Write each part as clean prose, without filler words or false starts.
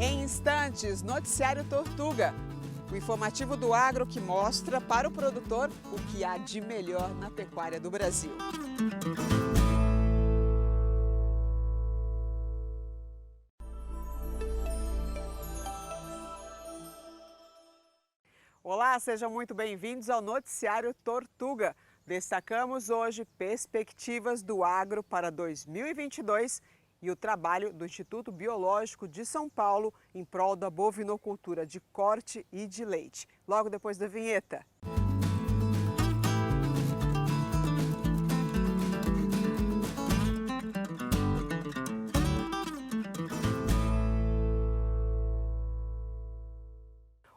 Em instantes, Noticiário Tortuga, o informativo do agro que mostra para o produtor o que há de melhor na pecuária do Brasil. Olá, sejam muito bem-vindos ao Noticiário Tortuga. Destacamos hoje perspectivas do agro para 2022 e o trabalho do Instituto Biológico de São Paulo em prol da bovinocultura de corte e de leite. Logo depois da vinheta.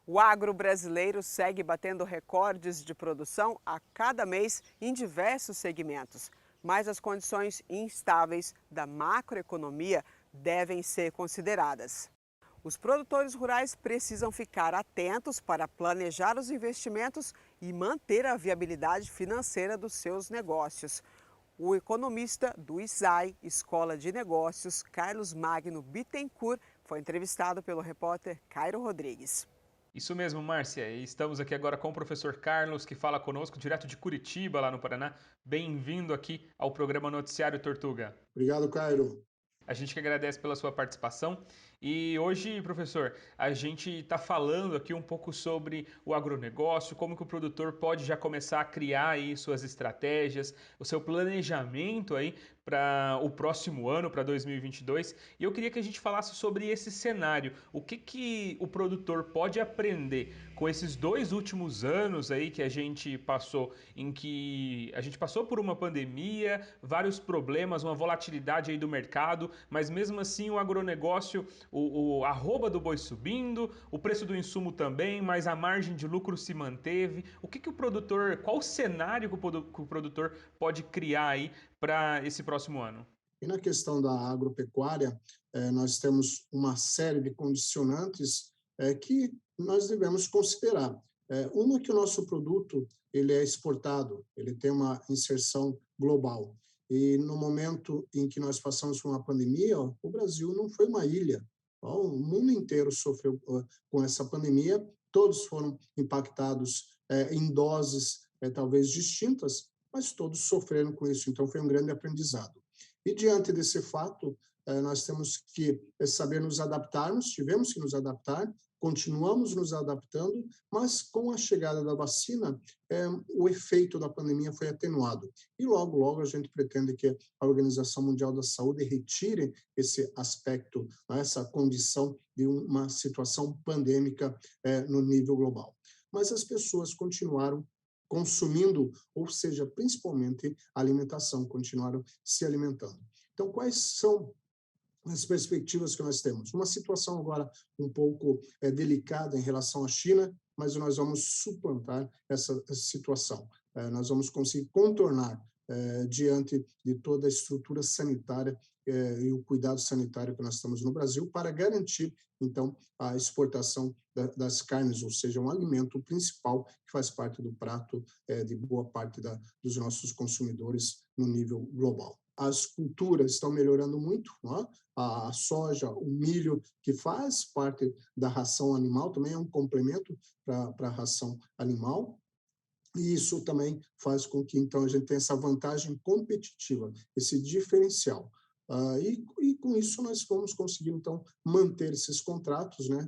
O agro brasileiro segue batendo recordes de produção a cada mês em diversos segmentos, mas as condições instáveis da macroeconomia devem ser consideradas. Os produtores rurais precisam ficar atentos para planejar os investimentos e manter a viabilidade financeira dos seus negócios. O economista do ISAI, Escola de Negócios, Carlos Magno Bittencourt, foi entrevistado pelo repórter Cairo Rodrigues. Isso mesmo, Márcia. E estamos aqui agora com o professor Carlos, que fala conosco direto de Curitiba, lá no Paraná. Bem-vindo aqui ao programa Noticiário Tortuga. Obrigado, Cairo. A gente que agradece pela sua participação. E hoje, professor, a gente está falando aqui um pouco sobre o agronegócio, como que o produtor pode já começar a criar aí suas estratégias, o seu planejamento aí para o próximo ano, para 2022. E eu queria que a gente falasse sobre esse cenário. O que o produtor pode aprender com esses 2 últimos anos aí que a gente passou, em que a gente passou por uma pandemia, vários problemas, uma volatilidade aí do mercado, mas mesmo assim o agronegócio, o arroba do boi subindo, o preço do insumo também, mas a margem de lucro se manteve. O que o produtor, qual o cenário que o produtor pode criar aí para esse próximo ano? E na questão da agropecuária, nós temos uma série de condicionantes que nós devemos considerar. Uma que o nosso produto ele é exportado, ele tem uma inserção global. E no momento em que nós passamos por uma pandemia, o Brasil não foi uma ilha. O mundo inteiro sofreu com essa pandemia, todos foram impactados em doses talvez distintas, mas todos sofreram com isso, então foi um grande aprendizado. E diante desse fato, nós temos que saber nos adaptarmos, tivemos que nos adaptar, continuamos nos adaptando, mas com a chegada da vacina, o efeito da pandemia foi atenuado. E logo, logo a gente pretende que a Organização Mundial da Saúde retire esse aspecto, essa condição de uma situação pandêmica no nível global. Mas as pessoas continuaram consumindo, ou seja, principalmente alimentação, continuaram se alimentando. Então, quais são as perspectivas que nós temos? Uma situação agora um pouco delicada em relação à China, mas nós vamos suplantar essa situação. Nós vamos conseguir contornar diante de toda a estrutura sanitária e o cuidado sanitário que nós estamos no Brasil para garantir, então, a exportação das carnes, ou seja, um alimento principal que faz parte do prato de boa parte dos nossos consumidores no nível global. As culturas estão melhorando muito, não é? A soja, o milho, que faz parte da ração animal, também é um complemento para a ração animal, e isso também faz com que, então, a gente tenha essa vantagem competitiva, esse diferencial. E com isso nós vamos conseguir, então, manter esses contratos, né?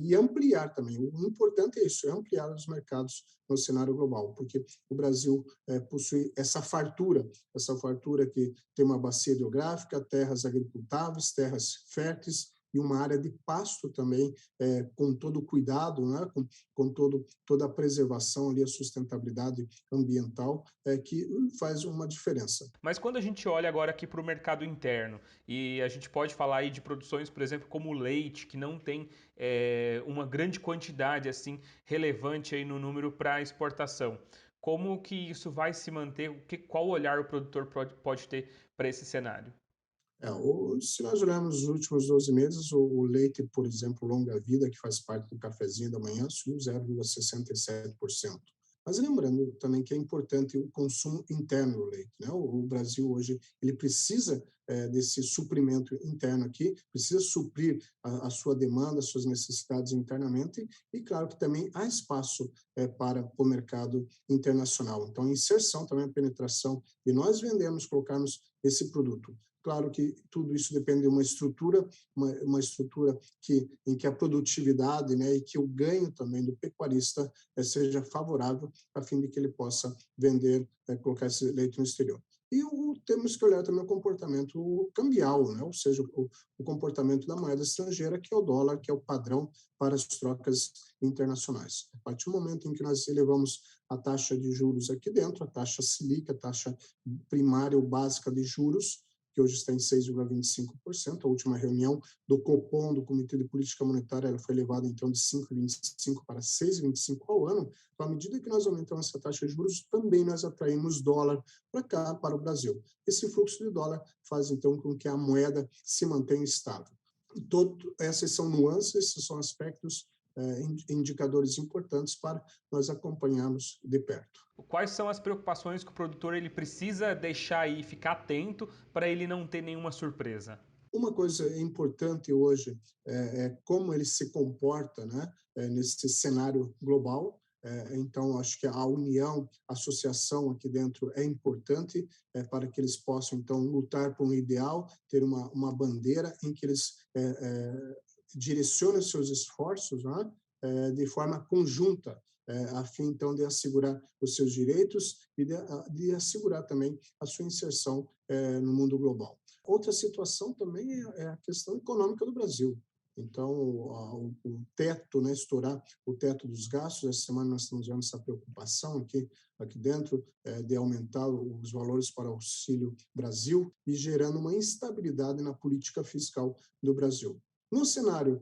E ampliar também. O importante é isso, é ampliar os mercados no cenário global, porque o Brasil possui essa fartura que tem uma bacia hidrográfica, terras agricultáveis, terras férteis, e uma área de pasto também, com todo o cuidado, né, com toda a preservação, ali, a sustentabilidade ambiental, que faz uma diferença. Mas quando a gente olha agora aqui para o mercado interno, e a gente pode falar aí de produções, por exemplo, como o leite, que não tem uma grande quantidade assim relevante aí no número para exportação, como que isso vai se manter? Qual olhar o produtor pode ter para esse cenário? Se nós olharmos os últimos 12 meses, o leite, por exemplo, longa-vida, que faz parte do cafezinho da manhã, subiu 0,67%. Mas lembrando também que é importante o consumo interno do leite, né? O Brasil hoje ele precisa desse suprimento interno aqui, precisa suprir a sua demanda, as suas necessidades internamente, e claro que também há espaço para o mercado internacional. Então, a inserção também, a penetração, e nós vendemos, colocarmos esse produto. Claro que tudo isso depende de uma estrutura em que a produtividade, né, e que o ganho também do pecuarista seja favorável, a fim de que ele possa vender, colocar esse leite no exterior. E temos que olhar também o comportamento cambial, né? Ou seja, o comportamento da moeda estrangeira, que é o dólar, que é o padrão para as trocas internacionais. A partir do momento em que nós elevamos a taxa de juros aqui dentro, a taxa Selic, a taxa primária ou básica de juros, que hoje está em 6,25%. A última reunião do Copom, do Comitê de Política Monetária, ela foi elevada, então, de 5,25% para 6,25% ao ano. Então, à medida que nós aumentamos essa taxa de juros, também nós atraímos dólar para cá, para o Brasil. Esse fluxo de dólar faz, então, com que a moeda se mantenha estável. Essas são nuances, esses são aspectos, indicadores importantes para nós acompanharmos de perto. Quais são as preocupações que o produtor ele precisa deixar aí, ficar atento para ele não ter nenhuma surpresa? Uma coisa importante hoje é como ele se comporta, né, nesse cenário global. Então, acho que a união, a associação aqui dentro é importante para que eles possam, então, lutar por um ideal, ter uma bandeira em que eles direcionem seus esforços, né, de forma conjunta, a fim, então, de assegurar os seus direitos e de assegurar também a sua inserção no mundo global. Outra situação também é a questão econômica do Brasil. Então, o teto, né, estourar o teto dos gastos, essa semana nós estamos vendo essa preocupação aqui dentro, de aumentar os valores para o Auxílio Brasil e gerando uma instabilidade na política fiscal do Brasil. No cenário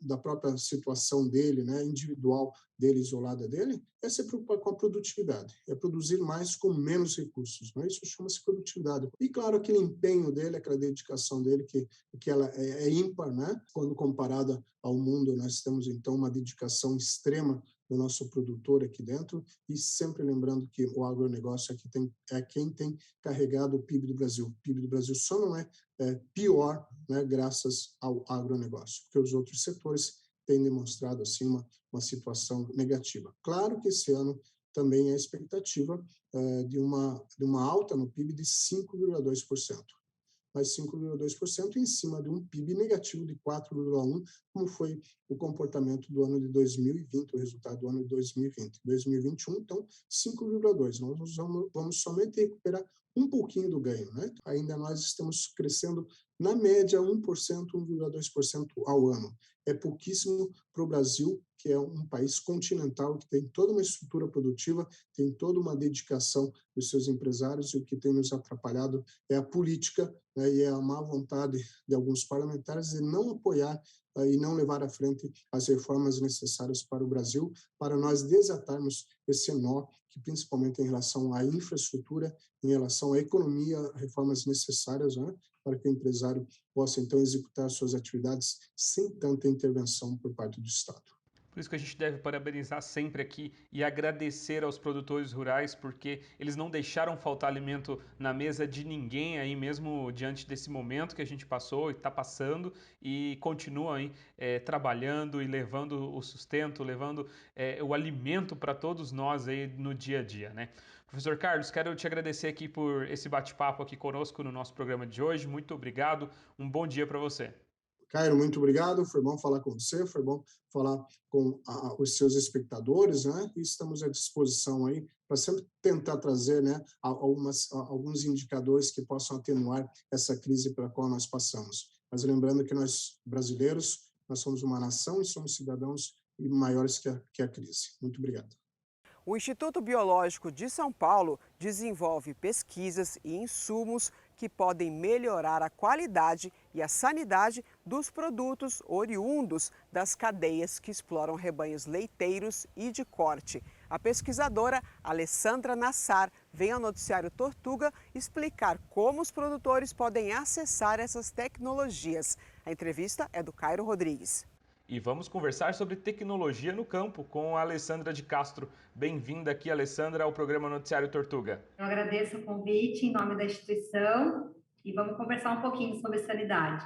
da própria situação dele, né, individual dele, isolada dele, é se preocupar com a produtividade, é produzir mais com menos recursos, né? Isso chama-se produtividade. E claro, aquele empenho dele, aquela dedicação dele, que ela é ímpar, né? Quando comparada ao mundo, nós temos então uma dedicação extrema do nosso produtor aqui dentro, e sempre lembrando que o agronegócio aqui é quem tem carregado o PIB do Brasil. O PIB do Brasil só não é pior, né, graças ao agronegócio, porque os outros setores têm demonstrado assim uma situação negativa. Claro que esse ano também é a expectativa de uma alta no PIB de 5,2%. Mas 5,2% em cima de um PIB negativo de 4,1%, como foi o comportamento do ano de 2020, o resultado do ano de 2020. 2021, então, 5,2%. Nós vamos somente recuperar um pouquinho do ganho, né? Ainda nós estamos crescendo, na média, 1%, 1,2% ao ano. É pouquíssimo para o Brasil, que é um país continental, que tem toda uma estrutura produtiva, tem toda uma dedicação dos seus empresários, e o que tem nos atrapalhado é a política, né, e é a má vontade de alguns parlamentares de não apoiar e não levar à frente as reformas necessárias para o Brasil, para nós desatarmos esse nó, que principalmente em relação à infraestrutura, em relação à economia, reformas necessárias, né, para que o empresário possa, então, executar suas atividades sem tanta intervenção por parte do Estado. Por isso que a gente deve parabenizar sempre aqui e agradecer aos produtores rurais, porque eles não deixaram faltar alimento na mesa de ninguém aí mesmo diante desse momento que a gente passou e está passando, e continuam aí trabalhando e levando o sustento, levando o alimento para todos nós aí no dia a dia, né? Professor Carlos, quero te agradecer aqui por esse bate-papo aqui conosco no nosso programa de hoje. Muito obrigado, um bom dia para você. Caio, muito obrigado, foi bom falar com você, foi bom falar com os seus espectadores, né? E estamos à disposição aí para sempre tentar trazer, né, alguns indicadores que possam atenuar essa crise pela qual nós passamos. Mas lembrando que nós, brasileiros, nós somos uma nação e somos cidadãos maiores que a crise. Muito obrigado. O Instituto Biológico de São Paulo desenvolve pesquisas e insumos que podem melhorar a qualidade e a sanidade dos produtos oriundos das cadeias que exploram rebanhos leiteiros e de corte. A pesquisadora Alessandra Nassar vem ao noticiário Tortuga explicar como os produtores podem acessar essas tecnologias. A entrevista é do Cairo Rodrigues. e vamos conversar sobre tecnologia no campo com a Alessandra de Castro. Bem-vinda aqui, Alessandra, ao programa Noticiário Tortuga. Eu agradeço o convite em nome da instituição e vamos conversar um pouquinho sobre sanidade.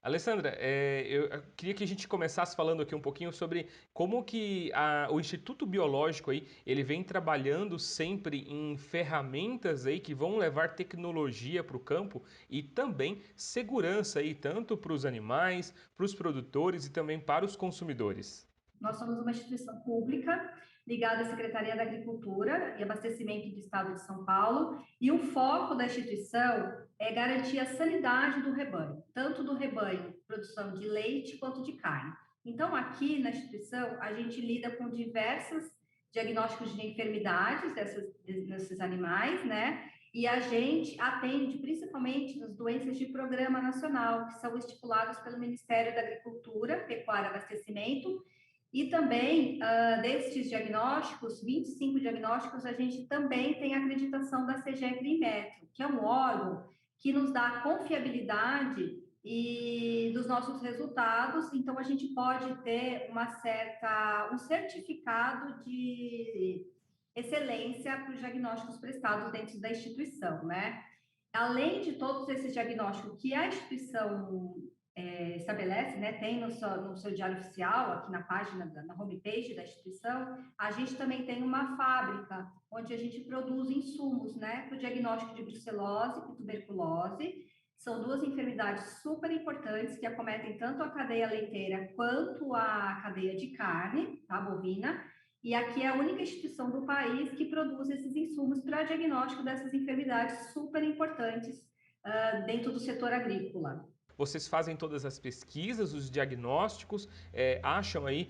Alessandra, eu queria que a gente começasse falando aqui um pouquinho sobre como que o Instituto Biológico aí, ele vem trabalhando sempre em ferramentas aí que vão levar tecnologia para o campo e também segurança aí, tanto para os animais, para os produtores e também para os consumidores. Nós somos uma instituição pública ligada à Secretaria da Agricultura e Abastecimento do Estado de São Paulo, e o foco da instituição é garantir a sanidade do rebanho, tanto do rebanho, produção de leite quanto de carne. Então, aqui na instituição, a gente lida com diversos diagnósticos de enfermidades desses animais, né? E a gente atende principalmente nas doenças de programa nacional, que são estipuladas pelo Ministério da Agricultura, Pecuária e Abastecimento. E também, desses diagnósticos, 25 diagnósticos, a gente também tem a acreditação da CGE-CRIMetro, que é um órgão que nos dá confiabilidade dos nossos resultados. Então, a gente pode ter um certificado de excelência para os diagnósticos prestados dentro da instituição, né? Além de todos esses diagnósticos que a instituição estabelece, né, tem no seu diário oficial, aqui na página, na homepage da instituição, a gente também tem uma fábrica onde a gente produz insumos, né, para o diagnóstico de brucelose e tuberculose. São duas enfermidades super importantes que acometem tanto a cadeia leiteira quanto a cadeia de carne, tá, bovina. E aqui é a única instituição do país que produz esses insumos para diagnóstico dessas enfermidades super importantes dentro do setor agrícola. Vocês fazem todas as pesquisas, os diagnósticos, acham aí,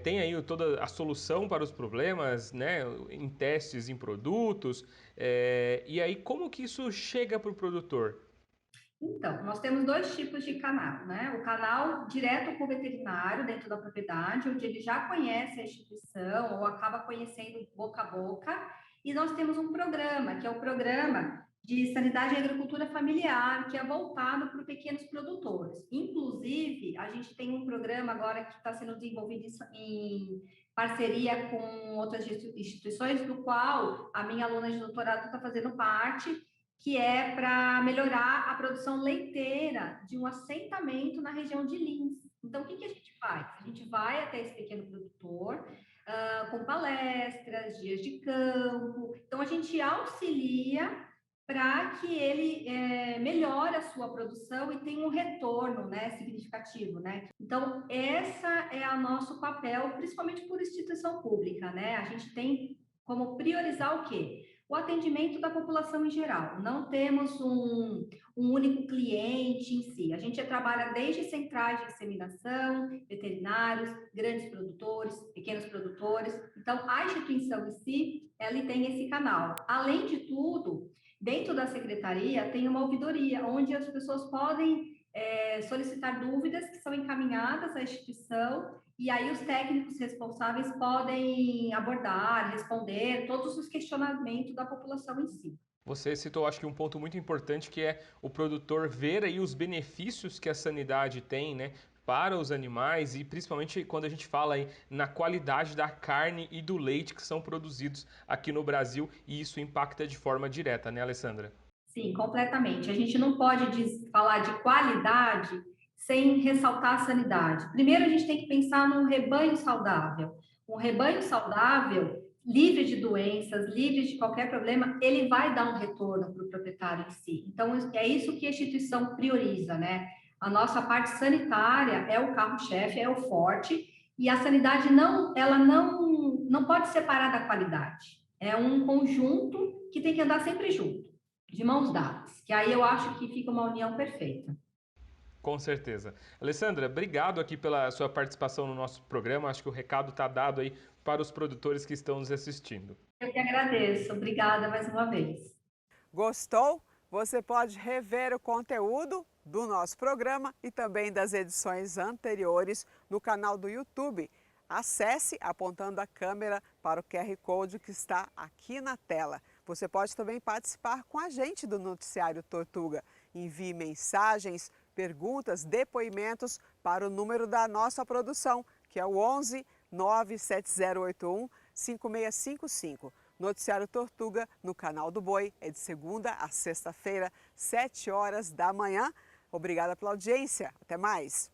tem aí toda a solução para os problemas, né, em testes, em produtos, e aí como que isso chega para o produtor? Então, nós temos dois tipos de canal, né? O canal direto com o veterinário dentro da propriedade, onde ele já conhece a instituição ou acaba conhecendo boca a boca, e nós temos um programa, que é o programa de sanidade e agricultura familiar, que é voltado para os pequenos produtores. Inclusive, a gente tem um programa agora que está sendo desenvolvido em parceria com outras instituições, do qual a minha aluna de doutorado está fazendo parte, que é para melhorar a produção leiteira de um assentamento na região de Lins. Então, o que a gente faz? A gente vai até esse pequeno produtor, com palestras, dias de campo. Então, a gente auxilia para que ele melhore a sua produção e tenha um retorno, né, significativo, né? Então, essa é o nosso papel, principalmente por instituição pública, né? A gente tem como priorizar o quê? O atendimento da população em geral. Não temos um único cliente em si. A gente trabalha desde centrais de inseminação, veterinários, grandes produtores, pequenos produtores. Então, a instituição em si, ela tem esse canal. Além de tudo, dentro da secretaria tem uma ouvidoria, onde as pessoas podem solicitar dúvidas que são encaminhadas à instituição, e aí os técnicos responsáveis podem abordar, responder todos os questionamentos da população em si. Você citou, acho que um ponto muito importante, que é o produtor ver aí os benefícios que a sanidade tem, né, para os animais, e principalmente quando a gente fala aí na qualidade da carne e do leite que são produzidos aqui no Brasil, e isso impacta de forma direta, né, Alessandra? Sim, completamente. A gente não pode falar de qualidade sem ressaltar a sanidade. Primeiro, a gente tem que pensar num rebanho saudável. Um rebanho saudável, livre de doenças, livre de qualquer problema, ele vai dar um retorno para o proprietário em si. Então, é isso que a instituição prioriza, né? A nossa parte sanitária é o carro-chefe, é o forte, e a sanidade ela não pode separar da qualidade. É um conjunto que tem que andar sempre junto, de mãos dadas, que aí eu acho que fica uma união perfeita. Com certeza. Alessandra, obrigado aqui pela sua participação no nosso programa. Acho que o recado está dado aí para os produtores que estão nos assistindo. Eu que agradeço. Obrigada mais uma vez. Gostou? Você pode rever o conteúdo do nosso programa e também das edições anteriores no canal do YouTube. Acesse apontando a câmera para o QR Code que está aqui na tela. Você pode também participar com a gente do Noticiário Tortuga. Envie mensagens, perguntas, depoimentos para o número da nossa produção, que é o 11 97081 5655. Noticiário Tortuga, no canal do Boi, é de segunda a sexta-feira, 7 horas da manhã. Obrigada pela audiência. Até mais.